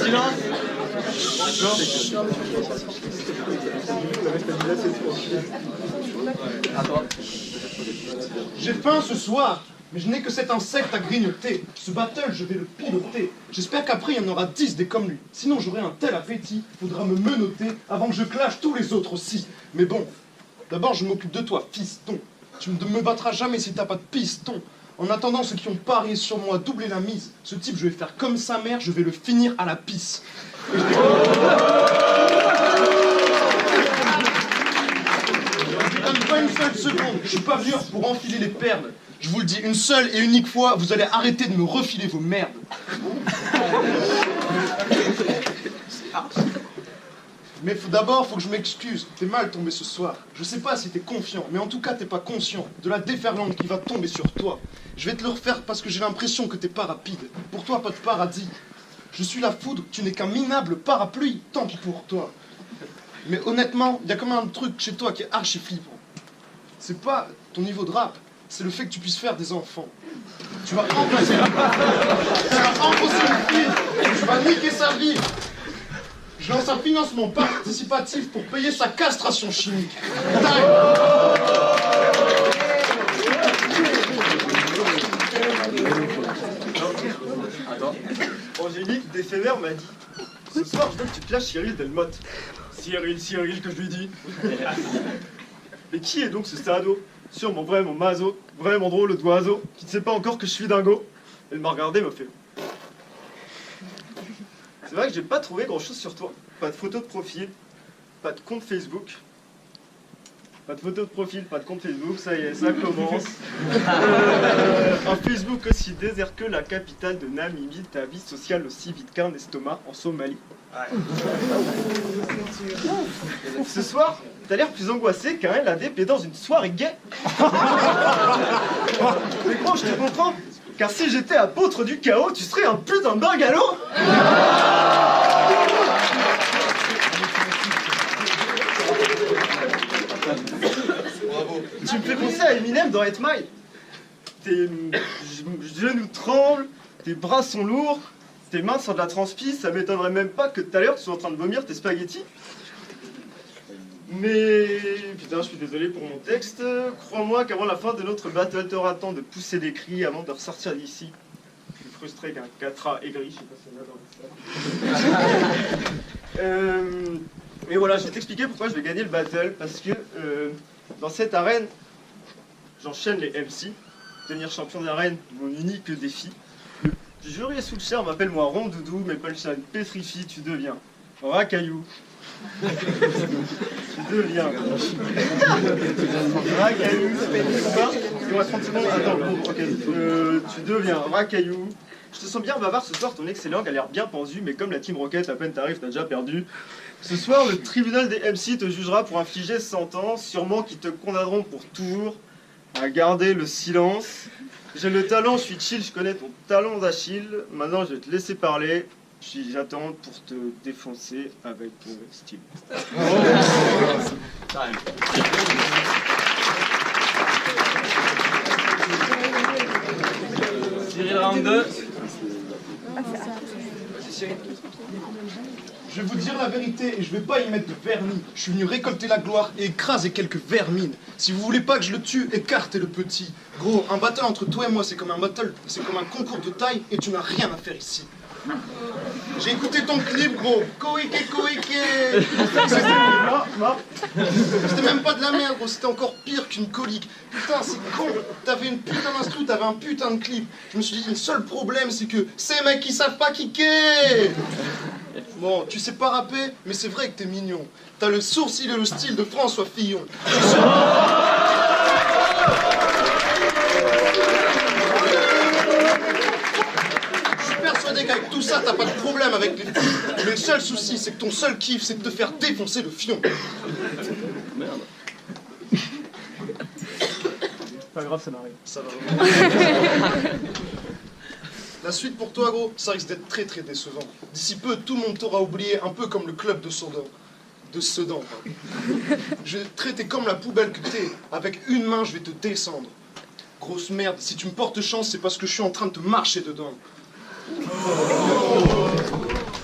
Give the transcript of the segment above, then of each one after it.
Silence. J'ai faim ce soir, mais je n'ai que cet insecte à grignoter. Ce battle, je vais le piloter. J'espère qu'après, il y en aura 10 des comme lui. Sinon, j'aurai un tel appétit, faudra me menotter avant que je clash tous les autres aussi. Mais bon, d'abord, je m'occupe de toi, fiston. Tu ne me battras jamais si t'as pas de piston. En attendant, ceux qui ont parié sur moi doubler la mise, ce type, je vais faire comme sa mère, je vais le finir à la pisse. Et je donne pas une seule seconde, je suis pas venu pour enfiler les perles. Je vous le dis une seule et unique fois, vous allez arrêter de me refiler vos merdes. Mais d'abord, faut que je m'excuse. T'es mal tombé ce soir. Je sais pas si t'es confiant, mais en tout cas, t'es pas conscient de la déferlante qui va tomber sur toi. Je vais te le refaire parce que j'ai l'impression que t'es pas rapide. Pour toi, pas de paradis. Je suis la foudre, tu n'es qu'un minable parapluie, tant pis pour toi. Mais honnêtement, il y a quand même un truc chez toi qui est archi flippant. C'est pas ton niveau de rap, c'est le fait que tu puisses faire des enfants. Tu vas embrasser une fille, tu vas niquer sa vie. Je lance un financement participatif pour payer sa castration chimique. Attends. Angélique d'éphémère m'a dit: ce soir, je veux que tu clashes Cyril Delmotte. Cyril, que je lui dis. Mais qui est donc ce sado? Sûrement vraiment maso, vraiment drôle d'oiseau, qui ne sait pas encore que je suis dingo. Elle m'a regardé, m'a fait. C'est vrai que j'ai pas trouvé grand chose sur toi. Pas de photo de profil, pas de compte Facebook. Pas de photo de profil, pas de compte Facebook, ça y est, ça commence. Un Facebook aussi désert que la capitale de Namibie, ta vie sociale aussi vide qu'un estomac en Somalie. Ce soir, t'as l'air plus angoissé qu'un LADP dans une soirée gay. Mais gros, je te comprends, car si j'étais apôtre du chaos, tu serais un putain de bungalow. Tu me fais penser à Eminem dans Hate My. Tes genoux tremblent, tes bras sont lourds, tes mains sont de la transpi, ça m'étonnerait même pas que tout à l'heure tu sois en train de vomir tes spaghettis. Mais putain, je suis désolé pour mon texte. Crois-moi qu'avant la fin de notre battle, t'auras le temps de pousser des cris avant de ressortir d'ici. Je suis frustré qu'un 4A aigri, je sais pas si on a dans ça. Mais voilà, je vais t'expliquer pourquoi je vais gagner le battle, parce que dans cette arène, j'enchaîne les MC. Devenir champion d'arène, mon unique défi. Le jury est sous le charme, appelle-moi Rondoudou, mes punchlines pétrifient, tu deviens racaillou. Tu deviens racaillou. Dis-moi 30 secondes, attends, ok. Tu deviens racaillou. Je te sens bien bavard ce soir, ton excellent a l'air bien pendu, mais comme la Team Rocket, à peine t'arrives, t'as déjà perdu. Ce soir, le tribunal des MC te jugera pour infliger sentence, sûrement qui te condamneront pour toujours à garder le silence. J'ai le talent, je suis chill, je connais ton talon d'Achille. Maintenant, je vais te laisser parler. J'attends pour te défoncer avec ton style. Cyril round 2. Je vais vous dire la vérité et je vais pas y mettre de vernis. Je suis venu récolter la gloire et écraser quelques vermines. Si vous voulez pas que je le tue, écartez le petit. Gros, un battle entre toi et moi, c'est comme un battle, c'est comme un concours de taille et tu n'as rien à faire ici. J'ai écouté ton clip, gros. Koike. C'était même pas de la merde, gros. C'était encore pire qu'une colique. Putain, c'est con. T'avais une putain d'instru, t'avais un putain de clip. Je me suis dit, le seul problème, c'est que ces mecs qui savent pas kicker. Bon, tu sais pas rapper, mais c'est vrai que t'es mignon. T'as le sourcil et le style de François Fillon. Qu'avec tout ça, t'as pas de problème avec les filles. Mais le seul souci, c'est que ton seul kiff, c'est de te faire défoncer le fion. Merde. Pas grave, ça m'arrive. Ça va. La suite pour toi, gros, ça risque d'être très très décevant. D'ici peu, tout le monde t'aura oublié, un peu comme le club de Sedan. Je vais te traiter comme la poubelle que t'es. Avec une main, je vais te descendre. Grosse merde, si tu me portes chance, c'est parce que je suis en train de te marcher dedans.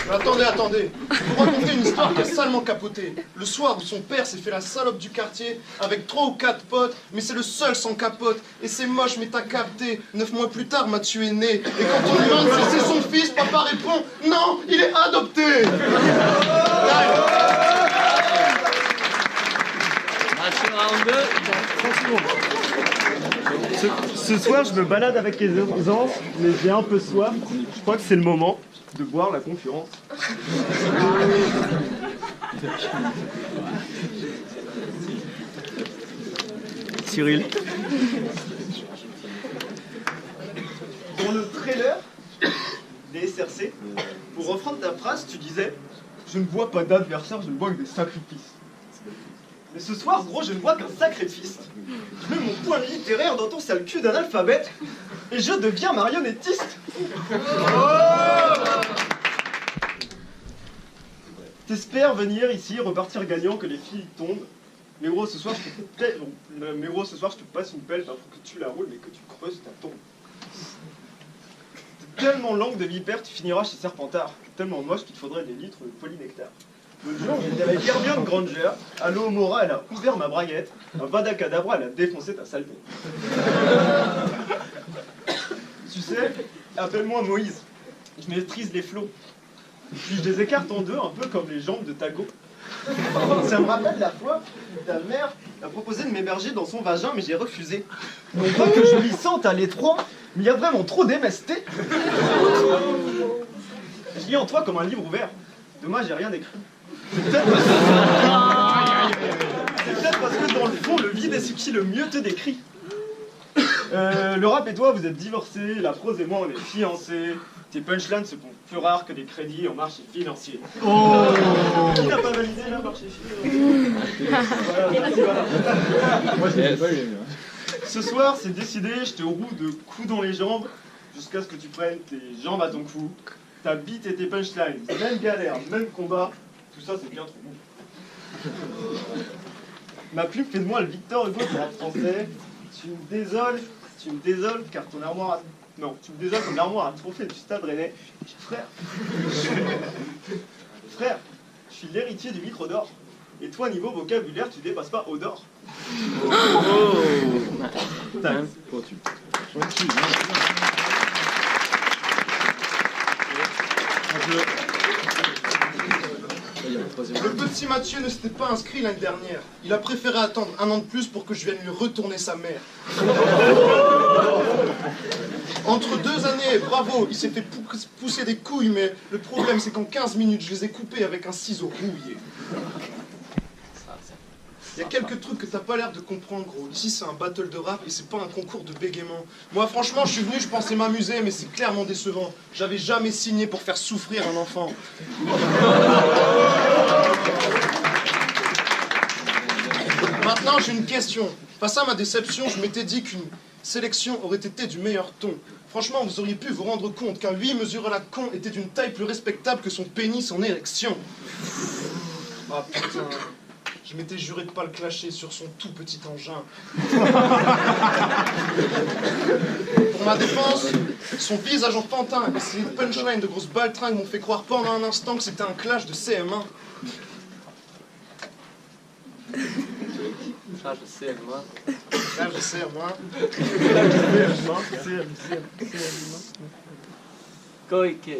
Attendez. Je vous raconter une histoire qui a salement capoté. Le soir où son père s'est fait la salope du quartier avec 3 ou 4 potes, mais c'est le seul sans capote. Et c'est moche, mais t'as capté. 9 mois plus tard, Mathieu est né. Et quand on lui demande si c'est son fils, papa répond non, il est adopté. Match round 2. Ce soir, je me balade avec les enfants, mais j'ai un peu soif. Je crois que c'est le moment de boire la concurrence. Cyril. Dans le trailer des SRC, pour reprendre ta phrase, tu disais « Je ne vois pas d'adversaire, je ne vois que des sacrifices ». Mais ce soir, gros, je ne vois qu'un sacrifice. Je mets mon point littéraire dans ton sale cul d'analphabète et je deviens marionnettiste. T'espères venir ici, repartir gagnant, que les filles tombent. Mais gros, ce soir, je te passe une pelle, pour que tu la roules, mais que tu creuses ta tombe. T'es tellement langue de vipère, tu finiras chez Serpentard. Tellement moche qu'il te faudrait des litres de polynectar. Le jour, j'étais avec Hermione Granger, à Mora, elle a ouvert ma braguette, un Vadacadabra, elle a défoncé ta saleté. Tu sais, appelle-moi Moïse, je maîtrise les flots. Puis je les écarte en deux, un peu comme les jambes de Tago. Ça me rappelle la fois où ta mère a proposé de m'héberger dans son vagin, mais j'ai refusé. On voit que je lui sente à l'étroit, mais il y a vraiment trop d'MST. Je lis en toi comme un livre ouvert. Dommage, j'ai rien écrit. C'est peut-être parce que dans le fond, le vide est ce qui le mieux te décrit. Le rap et toi, vous êtes divorcés, la prose et moi, on est fiancés. Tes punchlines se font plus rares que des crédits en marché financier. Oh, qui n'a pas validé la marché financier? Voilà. Moi, je l'ai pas eu. Ce soir, c'est décidé, je te roue de coups dans les jambes jusqu'à ce que tu prennes tes jambes à ton cou. Ta bite et tes punchlines, même galère, même combat. Tout ça, c'est bien trop bon. Ma plume fait de moi le Victor Hugo pour un français. Tu me désoles, car ton armoire a... Non, tu me désoles comme l'armoire à trophée du Stade Rennais. Frère, je suis l'héritier du micro d'or. Et toi, niveau vocabulaire, tu dépasses pas Odor. Oh. Le petit Mathieu ne s'était pas inscrit l'année dernière. Il a préféré attendre 1 an de plus pour que je vienne lui retourner sa mère. Entre 2 années, bravo, il s'est fait pousser des couilles, mais le problème c'est qu'en 15 minutes, je les ai coupées avec un ciseau rouillé. Il y a quelques trucs que t'as pas l'air de comprendre, gros. Ici, c'est un battle de rap et c'est pas un concours de bégaiement. Moi, franchement, je suis venu, je pensais m'amuser, mais c'est clairement décevant. J'avais jamais signé pour faire souffrir un enfant. Maintenant, j'ai une question. Face à ma déception, je m'étais dit qu'une sélection aurait été du meilleur ton. Franchement, vous auriez pu vous rendre compte qu'un 8 mesure à la con était d'une taille plus respectable que son pénis en érection. Ah putain... Je m'étais juré de pas le clasher sur son tout petit engin. Pour ma défense, son visage enfantin et ses punchlines de grosses baltringues m'ont fait croire pendant un instant que c'était un clash de CM1. Clash de CM1. Clash de CM1. Koike.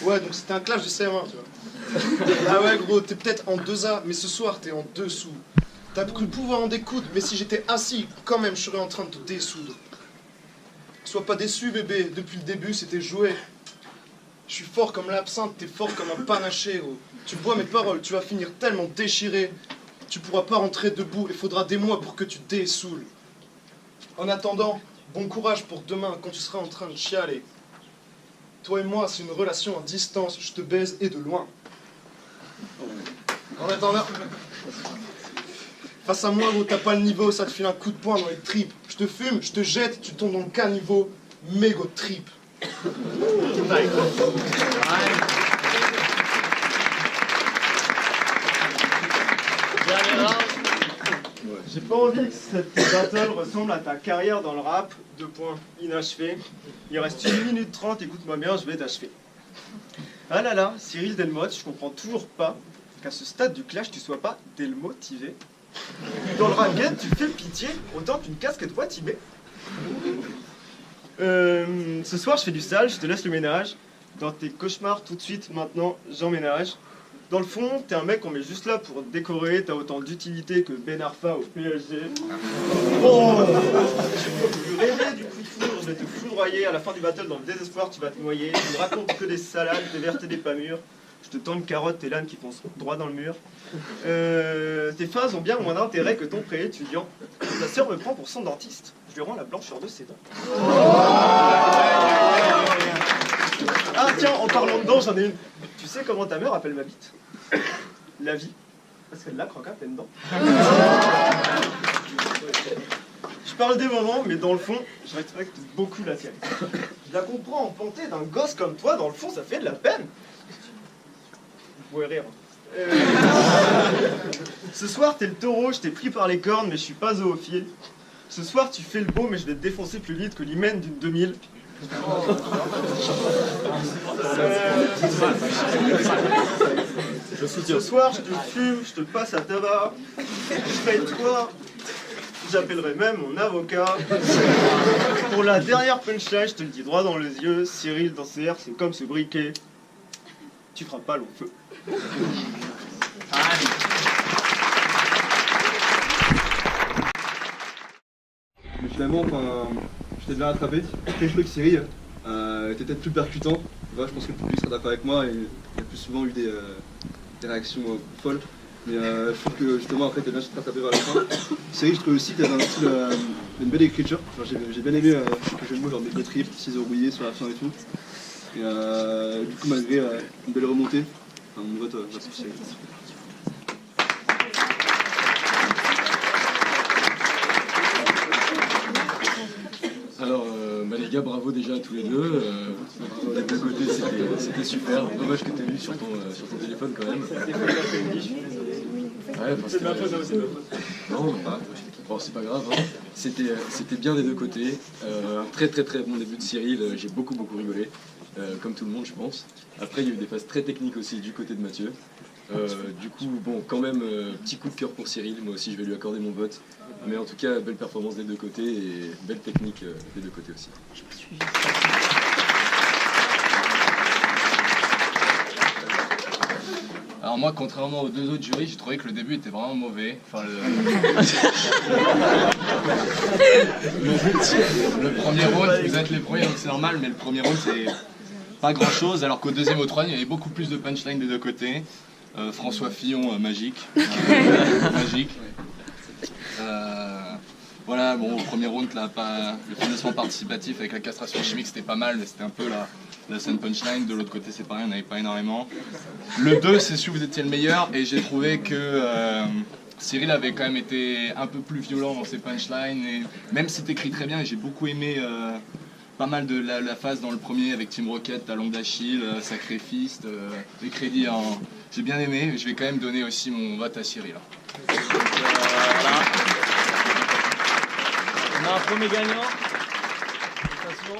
Ouais, donc c'était un clash de CM1, tu vois. Ah ouais, gros, t'es peut-être en 2A, mais ce soir, t'es en dessous. T'as cru pouvoir en découdre, mais si j'étais assis, quand même, je serais en train de te dessoudre. Sois pas déçu, bébé, depuis le début, c'était joué. Je suis fort comme l'absinthe, t'es fort comme un panaché, gros. Tu bois mes paroles, tu vas finir tellement déchiré. Tu pourras pas rentrer debout, il faudra des mois pour que tu te dessoules. En attendant, bon courage pour demain, quand tu seras en train de chialer. Toi et moi, c'est une relation à distance, je te baise et de loin. En attendant, face à moi, gros, t'as pas le niveau, ça te file un coup de poing dans les tripes. Je te fume, je te jette, tu tombes dans le caniveau, mégo trip. Dernier round. J'ai pas envie que cette battle ressemble à ta carrière dans le rap. 2 points, inachevé. Il reste 1 minute 30, écoute-moi bien, je vais t'achever. Ah là là, Cyril Delmotte, je comprends toujours pas qu'à ce stade du clash, tu sois pas Delmotivé. Dans le rap game, tu fais pitié, autant qu'une casquette voix Tibet. Ce soir, je fais du sale, je te laisse le ménage. Dans tes cauchemars, tout de suite, maintenant, j'emménage. Dans le fond, t'es un mec qu'on met juste là pour te décorer, t'as autant d'utilité que Ben Arfa au PSG. Oh, tu rêvais du coup de foudre, je vais te foudroyer, à la fin du battle, dans le désespoir, tu vas te noyer. Tu me racontes que des salades, des vertes et des pas mûres. Je te tends une carotte, tes lames qui foncent droit dans le mur. Tes phases ont bien moins d'intérêt que ton pré-étudiant. Ta sœur me prend pour son dentiste. Je lui rends la blancheur de ses dents. Ah tiens, en parlant de dents, j'en ai une. Tu sais comment ta mère appelle ma bite? La vie. Parce qu'elle la croque à pleine dents. Je parle des moments, mais dans le fond, je respecte beaucoup la tienne. Je la comprends empantée d'un gosse comme toi, dans le fond, ça fait de la peine. Vous pouvez rire. Ce soir, t'es le taureau, je t'ai pris par les cornes, mais je suis pas zoophile. Ce soir, tu fais le beau, mais je vais te défoncer plus vite que l'hymen d'une 2000. Ce soir, je te fume, je te passe à tabac. Je paye toi. J'appellerai même mon avocat. Pour la dernière punchline, je te le dis droit dans les yeux. Cyril, dans ses airs, c'est comme ce briquet. Tu feras pas long feu. Mais finalement, je t'ai bien rattrapé. Je trouvais que Cyril était peut-être plus percutant. Voilà, je pense que le public sera d'accord avec moi et il y a plus souvent eu des réactions folles. Mais je trouve que justement après t'as bien rattrapé vers la fin. Cyril, je trouve aussi que t'avais un style, une belle écriture. J'ai bien aimé quelques jeux de mots, genre des coteries, petits ciseaux rouillés sur la fin et tout. Et du coup, malgré une belle remontée, mon vote va pour Cyril. Alors, les gars, bravo déjà à tous les deux. Des deux côtés, c'était super. Dommage que tu aies vu sur ton téléphone quand même. Ouais, c'est ma faute, c'est ma faute. Non, pas. Bon, c'est pas grave. Hein. C'était bien des deux côtés. Un très bon début de Cyril. J'ai beaucoup rigolé. Comme tout le monde, je pense. Après, il y a eu des phases très techniques aussi du côté de Mathieu. Du coup, bon, quand même, petit coup de cœur pour Cyril. Moi aussi, je vais lui accorder mon vote. Mais en tout cas, belle performance des deux côtés et belle technique des deux côtés aussi. Alors moi, contrairement aux deux autres jurys, j'ai trouvé que le début était vraiment mauvais. Enfin, le premier round, vous êtes les premiers, donc c'est normal, mais le premier round, c'est pas grand-chose, alors qu'au deuxième et au troisième, il y avait beaucoup plus de punchline des deux côtés. François Fillon, magique. Magique. Voilà, bon, au premier round, là, le financement participatif avec la castration chimique, c'était pas mal, mais c'était un peu la scène punchline. De l'autre côté, c'est pareil, on n'avait pas énormément. Le 2, c'est sûr que vous étiez le meilleur, et j'ai trouvé que Cyril avait quand même été un peu plus violent dans ses punchlines, et même si c'était écrit très bien, et j'ai beaucoup aimé pas mal de la phase dans le premier avec Team Rocket, Talon d'Achille, Sacrifice, les crédits, j'ai bien aimé, je vais quand même donner aussi mon vote à Cyril. Voilà. On a un premier gagnant. Félicitations.